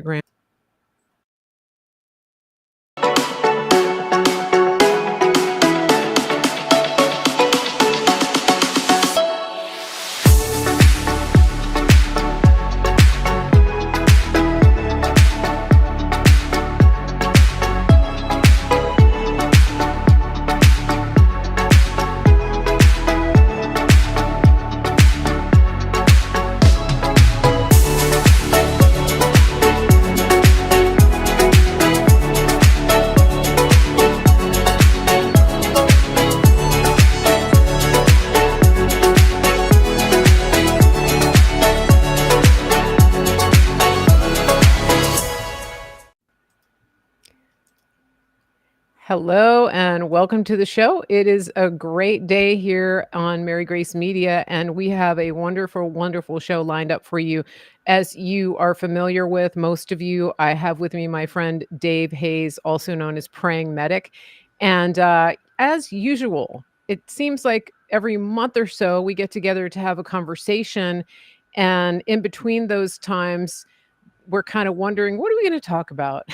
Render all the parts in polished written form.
Instagram. Hello and welcome to the show. It is a great day here on Mary Grace Media, and we have a wonderful, wonderful show lined up for you. As you are familiar with, most of you, I have with me my friend Dave Hayes, also known as Praying Medic. And as usual, it seems like every month or so we get together to have a conversation. And in between those times, we're kind of wondering, what are we going to talk about?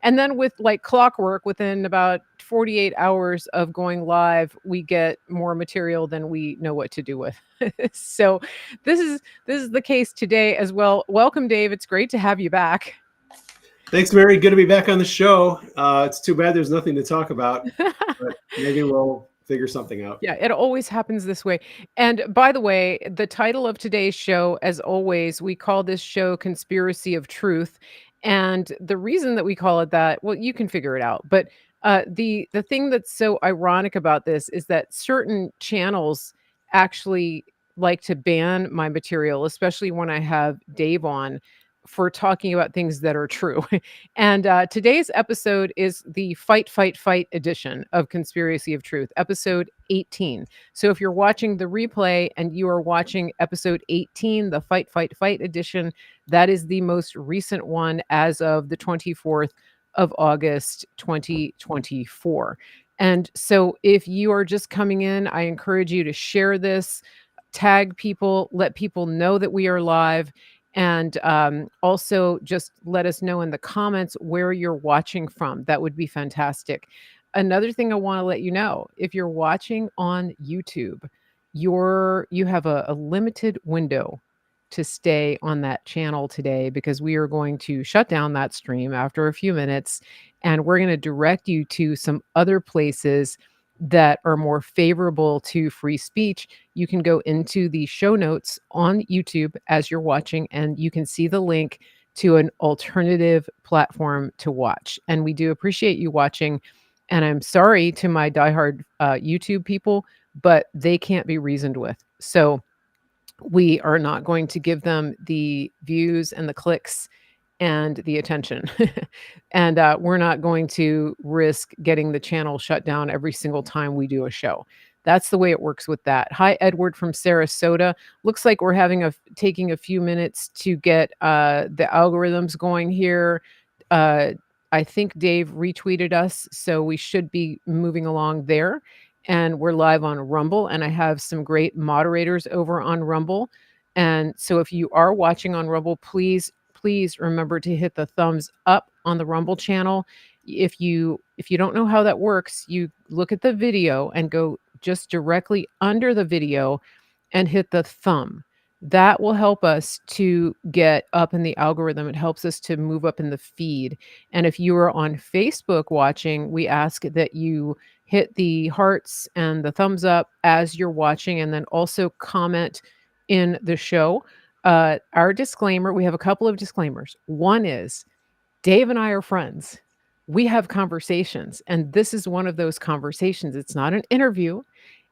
And then with like clockwork, within about 48 hours of going live, we get more material than we know what to do with. So this is the case today as well. Welcome, Dave. It's great to have you back. Thanks, Mary. Good to be back on the show. It's too bad there's nothing to talk about, but maybe we'll figure something out. Yeah, it always happens this way. And by the way, the title of today's show, as always, we call this show Conspiracy of Truth. And the reason that we call it that, well, you can figure it out. But the thing that's so ironic about this is that certain channels actually like to ban my material, especially when I have Dave on, for talking about things that are true. And today's episode is the Fight, Fight, Fight edition of Conspiracy of Truth, episode 18. So if you're watching the replay and you are watching episode 18, the Fight, Fight, Fight edition, that is the most recent one as of the 24th of August, 2024. And so if you are just coming in, I encourage you to share this, tag people, let people know that we are live. And also just let us know in the comments where you're watching from. That would be fantastic. Another thing I want to let you know, if you're watching on YouTube, you have a limited window to stay on that channel today, because we are going to shut down that stream after a few minutes, and we're going to direct you to some other places that are more favorable to free speech. You can go into the show notes on YouTube as you're watching, and you can see the link to an alternative platform to watch. And we do appreciate you watching. And I'm sorry to my diehard YouTube people, but they can't be reasoned with. So we are not going to give them the views and the clicks and the attention. And we're not going to risk getting the channel shut down every single time we do a show. That's the way it works with that. Hi, Edward from Sarasota. Looks like we're taking a few minutes to get the algorithms going here. I think Dave retweeted us, so we should be moving along there. And we're live on Rumble, and I have some great moderators over on Rumble. And so if you are watching on Rumble, please remember to hit the thumbs up on the Rumble channel. If you don't know how that works, you look at the video and go just directly under the video and hit the thumb. That will help us to get up in the algorithm. It helps us to move up in the feed. And if you are on Facebook watching, we ask that you hit the hearts and the thumbs up as you're watching, and then also comment in the show. Our disclaimer, we have a couple of disclaimers. One is, Dave and I are friends. We have conversations, and this is one of those conversations. It's not an interview.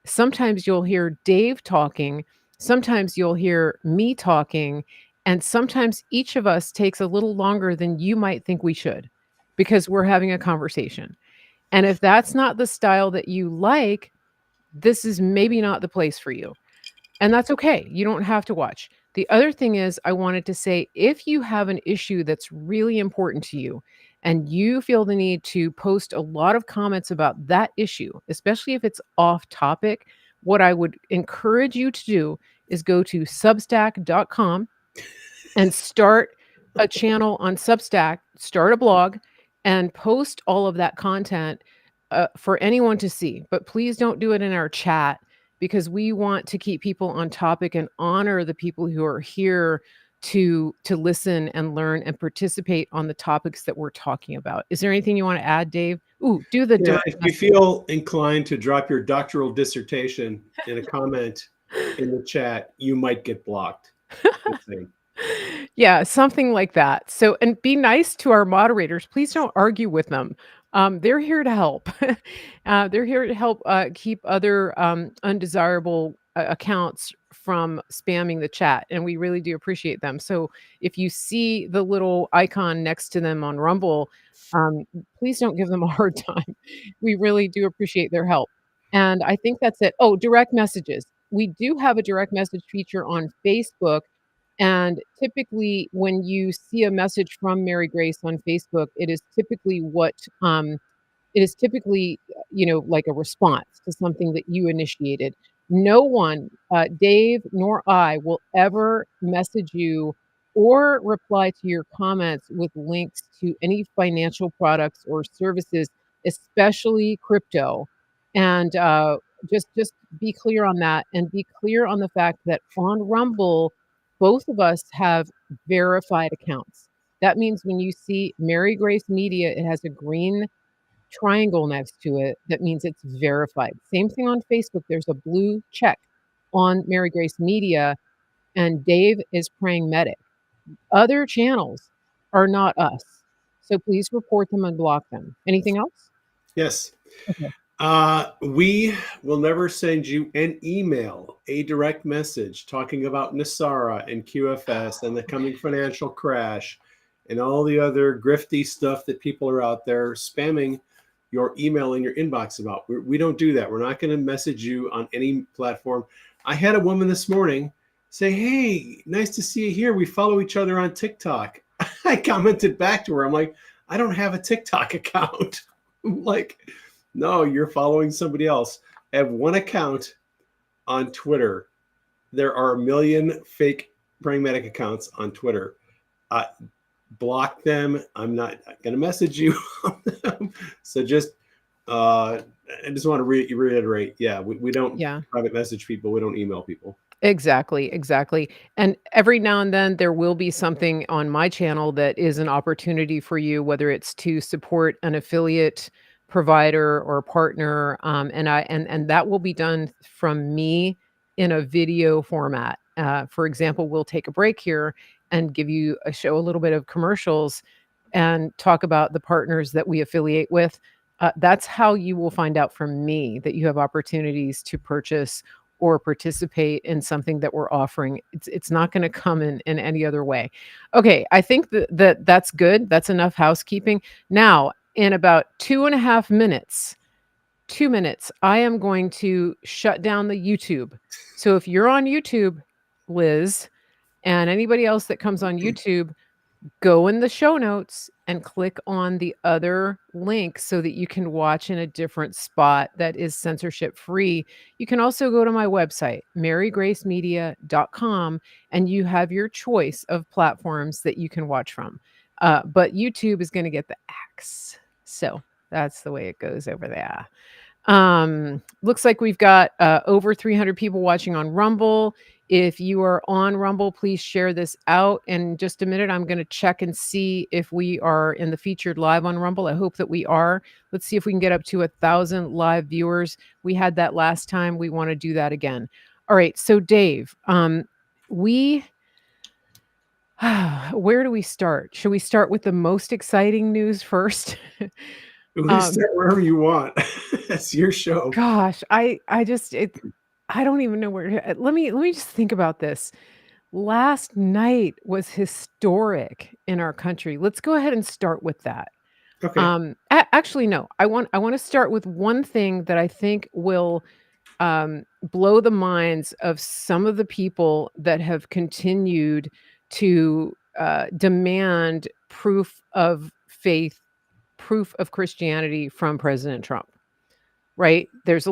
Sometimes you'll hear Dave talking, sometimes you'll hear me talking, and sometimes each of us takes a little longer than you might think we should, because we're having a conversation. And if that's not the style that you like, this is maybe not the place for you. And that's okay. You don't have to watch. The other thing is, I wanted to say, if you have an issue that's really important to you and you feel the need to post a lot of comments about that issue, especially if it's off topic, what I would encourage you to do is go to substack.com and start a channel on Substack, start a blog, and post all of that content, for anyone to see, but please don't do it in our chat because we want to keep people on topic and honor the people who are here to listen and learn and participate on the topics that we're talking about. Is there anything you wanna add, Dave? Ooh, do the Yeah, direct if you message. feel inclined to drop your doctoral dissertation in a comment in the chat, you might get blocked. Just saying. Yeah, something like that. So and be nice to our moderators. Please don't argue with them. They're here to help. They're here to help, keep other, undesirable, accounts from spamming the chat, and we really do appreciate them. So if you see the little icon next to them on Rumble, um, please don't give them a hard time. We really do appreciate their help. And I think that's it. Oh, direct messages. We do have a direct message feature on Facebook, and typically, when you see a message from Mary Grace on Facebook, it is typically, like a response to something that you initiated. No one, Dave nor I, will ever message you or reply to your comments with links to any financial products or services, especially crypto. And just be clear on that, and be clear on the fact that on Rumble, both of us have verified accounts. That means when you see Mary Grace Media, it has a green triangle next to it. That means it's verified. Same thing on Facebook. There's a blue check on Mary Grace Media, and Dave is praying medic. Other channels are not us. So please report them and block them. Anything else? Yes. Okay. We will never send you an email, a direct message talking about Nasara and QFS and the coming financial crash and all the other grifty stuff that people are out there spamming your email in your inbox about. We don't do that. We're not going to message you on any platform. I had a woman this morning say, "Hey, nice to see you here. We follow each other on TikTok." I commented back to her. I'm like, "I don't have a TikTok account." I'm like, no, you're following somebody else. I have one account on Twitter. There are a million fake praying medic accounts on Twitter. Uh, Block them. I'm not going to message you on them. So I just want to reiterate. Yeah, we don't Yeah. private message people. We don't email people. Exactly, exactly. And every now and then there will be something on my channel that is an opportunity for you, whether it's to support an affiliate provider or partner, and that will be done from me in a video format. For example, we'll take a break here and show a little bit of commercials and talk about the partners that we affiliate with. That's how you will find out from me that you have opportunities to purchase or participate in something that we're offering. It's not gonna come in any other way. Okay, I think that's good. That's enough housekeeping. Now, in about 2.5 minutes, 2 minutes, I am going to shut down the YouTube. So if you're on YouTube, Liz, and anybody else that comes on YouTube, go in the show notes and click on the other link so that you can watch in a different spot that is censorship free. You can also go to my website, marygracemedia.com, and you have your choice of platforms that you can watch from. But YouTube is going to get the axe. So that's the way it goes over there. Looks like we've got over 300 people watching on Rumble. If you are on Rumble, please share this out. In just a minute, I'm going to check and see if we are in the featured live on Rumble. I hope that we are. Let's see if we can get up to 1,000 live viewers. We had that last time. We want to do that again. All right. So, Dave, we where do we start? Should we start with the most exciting news first? We um, start wherever you want. That's your show. Gosh, I don't even know where to let me just think about this. Last night was historic in our country. Let's go ahead and start with that. Okay. Actually, no. I want to start with one thing that I think will blow the minds of some of the people that have continued to demand proof of faith, proof of Christianity from President Trump. Right? There's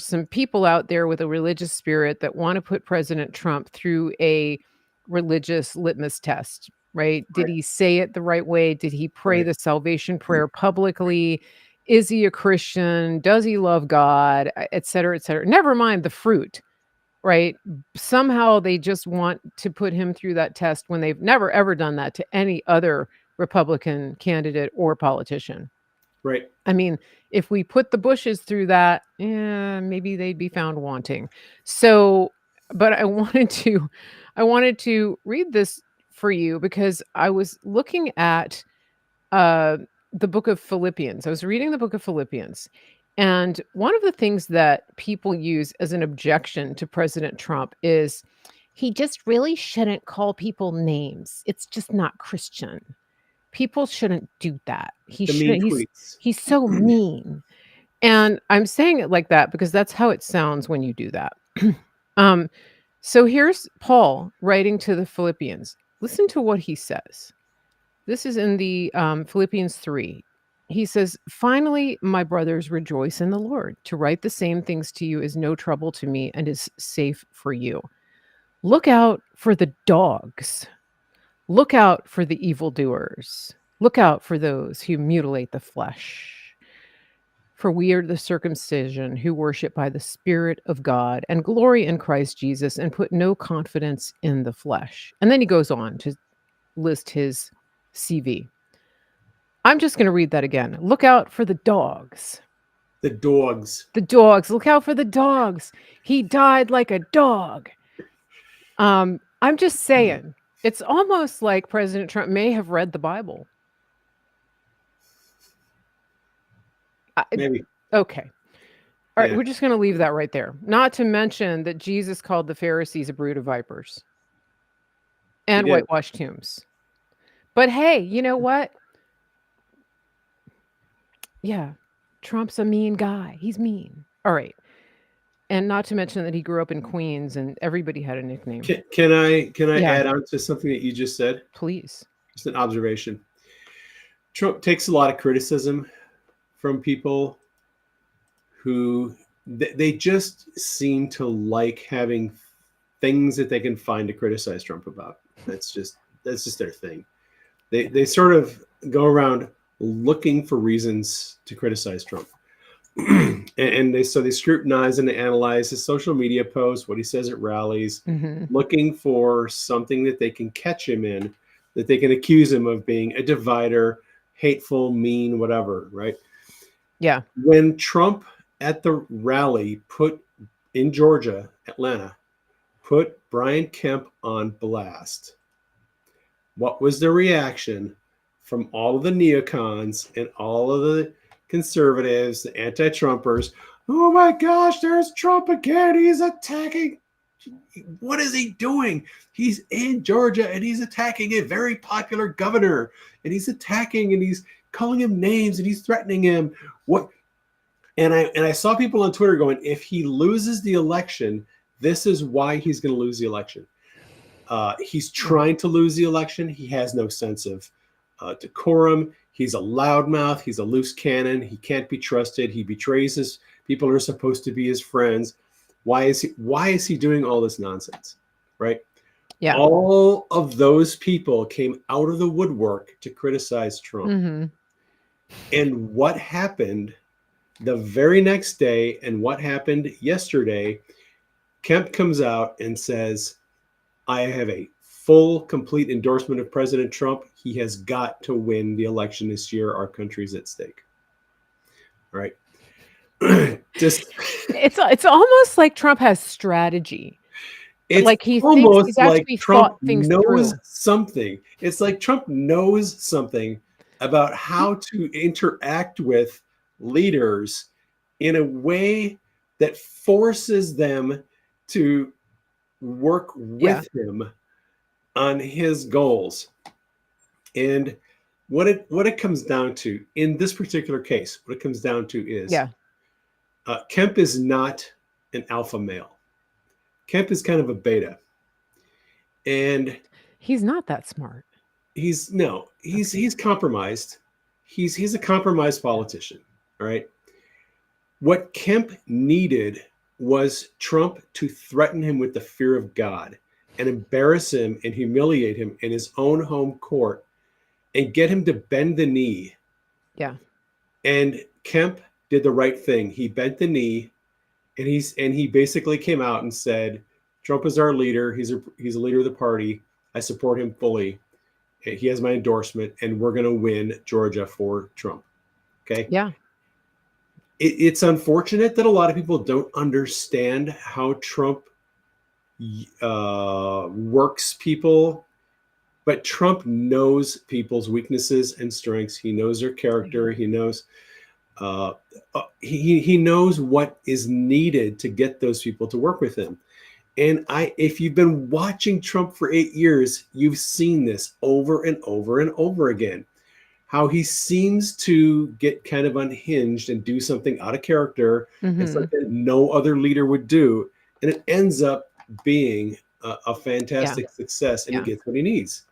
some people out there with a religious spirit that wanna put President Trump through a religious litmus test. right? Did Right. he say it the right way? Did he pray Right. the salvation prayer publicly? Is he a Christian? Does he love God? Et cetera, et cetera. Never mind the fruit, right? Somehow they just want to put him through that test when they've never ever done that to any other Republican candidate or politician. Right. I mean, if we put the Bushes through that, maybe they'd be found wanting. So, but I wanted to read this for you because I was looking at uh, the book of Philippians. I was reading the book of Philippians, and one of the things that people use as an objection to President Trump is he just really shouldn't call people names. It's just not Christian. People shouldn't do that. He The mean shouldn't. tweets. He's so mean. And I'm saying it like that because that's how it sounds when you do that. um, so here's Paul writing to the Philippians. Listen to what he says. This is in the Philippians 3. He says, "Finally, my brothers, rejoice in the Lord. To write the same things to you is no trouble to me and is safe for you. Look out for the dogs. Look out for the evildoers. Look out for those who mutilate the flesh. For we are the circumcision who worship by the Spirit of God and glory in Christ Jesus and put no confidence in the flesh." And then he goes on to list his CV. I'm just going to read that again. Look out for the dogs. The dogs. The dogs. Look out for the dogs. He died like a dog. I'm just saying, it's almost like President Trump may have read the Bible. Maybe. Okay. All right, Yeah. we're just going to leave that right there. Not to mention that Jesus called the Pharisees a brood of vipers He and did. whitewashed tombs. But hey, you know what? Yeah, Trump's a mean guy. He's mean. All right. And not to mention that he grew up in Queens and everybody had a nickname. Can I Yeah. add on to something that you just said? Please. Just an observation. Trump takes a lot of criticism from people who they just seem to like having things that they can find to criticize Trump about. That's just their thing. They sort of go around looking for reasons to criticize Trump. and they scrutinize and they analyze his social media posts, what he says at rallies, looking for something that they can catch him in, that they can accuse him of being a divider, hateful, mean, whatever, right? Yeah. When Trump at the rally in Georgia, Atlanta, put Brian Kemp on blast, what was the reaction from all of the neocons and all of the conservatives, the anti-Trumpers? Oh my gosh, there's Trump again. He's attacking. What is he doing? He's in Georgia and he's attacking a very popular governor, and he's attacking and he's calling him names and he's threatening him. What? And I saw people on Twitter going, if he loses the election, this is why he's going to lose the election. He's trying to lose the election. He has no sense of decorum. He's a loudmouth. He's a loose cannon. He can't be trusted. He betrays his people who are supposed to be his friends. Why is he doing all this nonsense? Right? Yeah. All of those people came out of the woodwork to criticize Trump. And what happened the very next day and what happened yesterday, Kemp comes out and says, I have a full, complete endorsement of President Trump. He has got to win the election this year. Our country's at stake. All right. It's almost like Trump has strategy. It's like he thinks almost he's like actually Trump thought things knows through. something. It's like Trump knows something about how to interact with leaders in a way that forces them to work with him on his goals. And what it comes down to in this particular case, what it comes down to is Kemp is not an alpha male. Kemp is kind of a beta. And he's not that smart. He's compromised. He's a compromised politician. All right. What Kemp needed was Trump to threaten him with the fear of God. and embarrass him and humiliate him in his own home court and get him to bend the knee. Yeah. And Kemp did the right thing. He bent the knee, and he basically came out and said, Trump is our leader. He's a leader of the party. I support him fully. He has my endorsement, and we're going to win Georgia for Trump. Okay. Yeah. It's unfortunate that a lot of people don't understand how Trump works people, but Trump knows people's weaknesses and strengths. He knows their character. He knows uh, he knows what is needed to get those people to work with him. And if you've been watching Trump for 8 years, you've seen this over and over and over again. How he seems to get kind of unhinged and do something out of character and Hmm. something no other leader would do. And it ends up being a Yeah. fantastic success, and he Yeah. gets what he needs.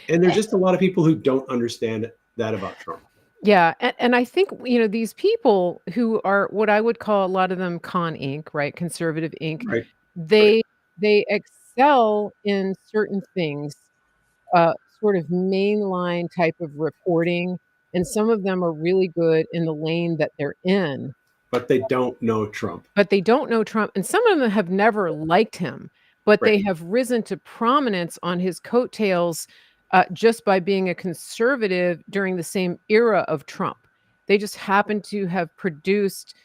And there's just a lot of people who don't understand that about Trump. Yeah, and I think, these people who are what I would call a lot of them con ink, right? Conservative ink. Right. Right. They they excel in certain things, sort of mainline type of reporting, and some of them are really good in the lane that they're in. But they don't know Trump. But they don't know Trump, and some of them have never liked him, but Right. they have risen to prominence on his coattails, just by being a conservative during the same era of Trump. They just happen to have produced,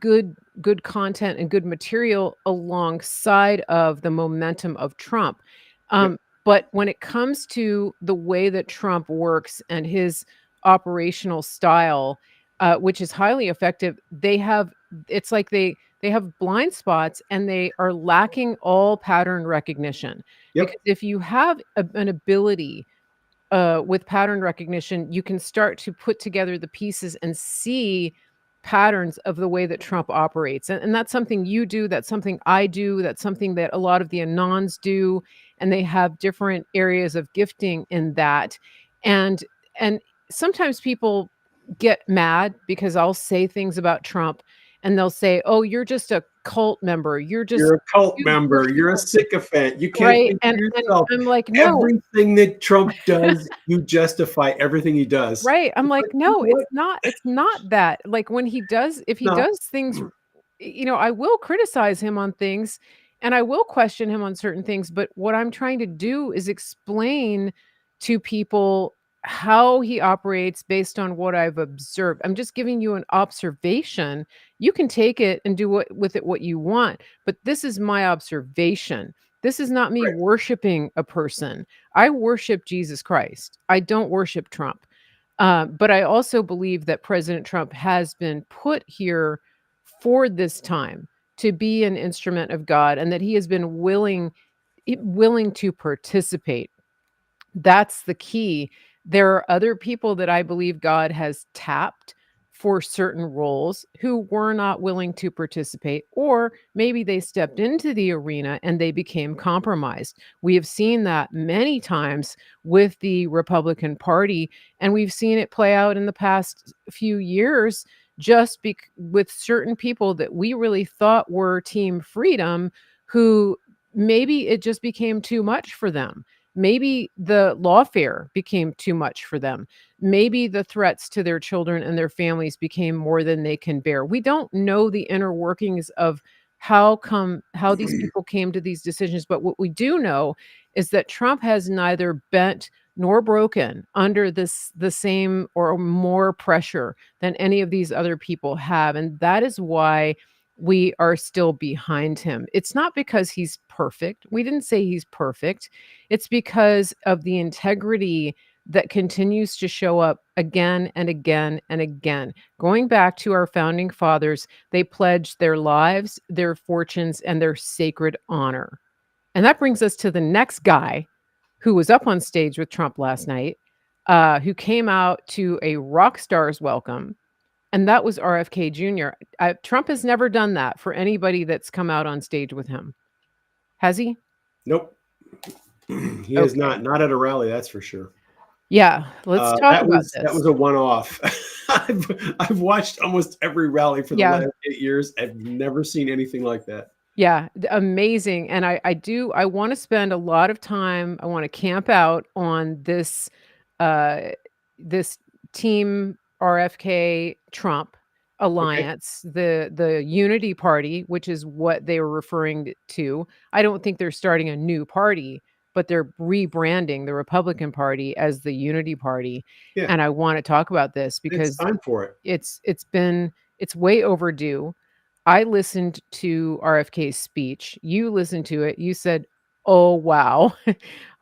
good content and good material alongside of the momentum of Trump. Yep. But when it comes to the way that Trump works and his operational style, which is highly effective, it's like they have blind spots and they are lacking all pattern recognition. Yep. Because if you have an ability, with pattern recognition, you can start to put together the pieces and see patterns of the way that Trump operates. And that's something you do, that's something I do, that's something that a lot of the Anons do, and they have different areas of gifting in that. And and sometimes people get mad because I'll say things about Trump and they'll say, "Oh, you're just a cult member. You're a cult You member. worship You're a a." sycophant. You can't Right? think for And yourself. I'm like, "No." Everything that Trump does, you justify everything he does. Right, I'm It's like, like, you "No, know what? it's not that." Like, when he does if he No. does things, I will criticize him on things, and I will question him on certain things, but what I'm trying to do is explain to people how he operates based on what I've observed. I'm just giving you an observation. You can take it and do what you want, but this is my observation. This is not me Right. worshiping a person. I worship Jesus Christ. I don't worship Trump. But I also believe that President Trump has been put here for this time to be an instrument of God, and that he has been willing to participate. That's the key. There are other people that I believe God has tapped for certain roles who were not willing to participate, or maybe they stepped into the arena and they became compromised. We have seen that many times with the Republican Party, and we've seen it play out in the past few years with certain people that we really thought were Team Freedom, who maybe it just became too much for them. Maybe the lawfare became too much for them. Maybe the threats to their children and their families became more than they can bear. We don't know the inner workings of how these people came to these decisions, but what we do know is that Trump has neither bent nor broken under the same or more pressure than any of these other people have, and that is why we are still behind him. It's not because he's perfect. We didn't say he's perfect. It's because of the integrity that continues to show up again and again and again. Going back to our founding fathers, they pledged their lives, their fortunes, and their sacred honor. And that brings us to the next guy who was up on stage with Trump last night, who came out to a rock star's welcome, and that was RFK Jr. Trump has never done that for anybody that's come out on stage with him. Has he? Nope. He is Okay. not at a rally, that's for sure. Yeah, let's talk That about was this. a one-off. I've watched almost every rally for the Yeah. last 8 years. I've never seen anything like that. Yeah, amazing, and I wanna spend a lot of time I wanna camp out on uh, this team RFK Trump Okay. alliance, the Unity Party, which is what they were referring to. I don't think they're starting a new party, but they're rebranding the Republican Party as the Unity Party, Yeah. and I wanna talk about this It's because time for it. it's way overdue. I listened to RFK's speech. You listened to it. You said, "Oh, wow."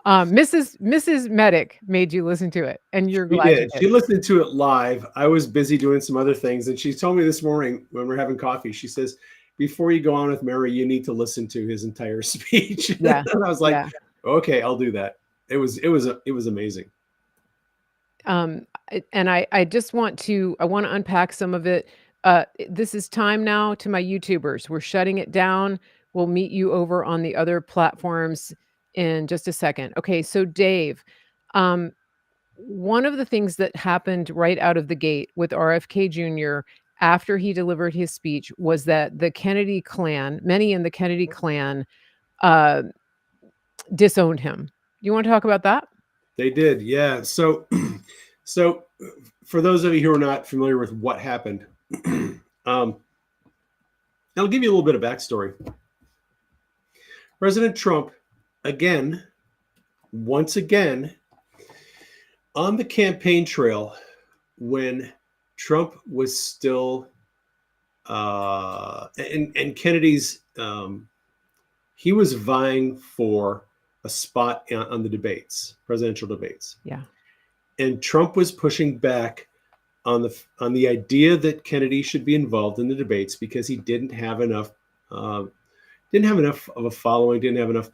Mrs. Medic made you listen to it, and you're She glad you did. She did. listened to it live. I was busy doing some other things, and she told me this morning when we're having coffee, she says, "Before you go on with Mary, you need to listen to his entire speech." Yeah, And I was like, yeah. "Okay, I'll do that." It was amazing. And I just I wanna unpack some of it. This is time now to my YouTubers. We're shutting it down. We'll meet you over on the other platforms in just a second. Okay, so Dave, um, one of the things that happened right out of the gate with RFK Jr. after he delivered his speech was that the Kennedy clan, many in the Kennedy clan, uh, disowned him. You wanna talk about that? They did, yeah. So for those of you who are not familiar with what happened, um, I'll give you a little bit of backstory. President Trump, again, once again, on the campaign trail when Trump was still and Kennedy's he was vying for a spot on the debates, presidential debates, Yeah. and Trump was pushing back on the idea that Kennedy should be involved in the debates because he uh, didn't have enough of a following, didn't have enough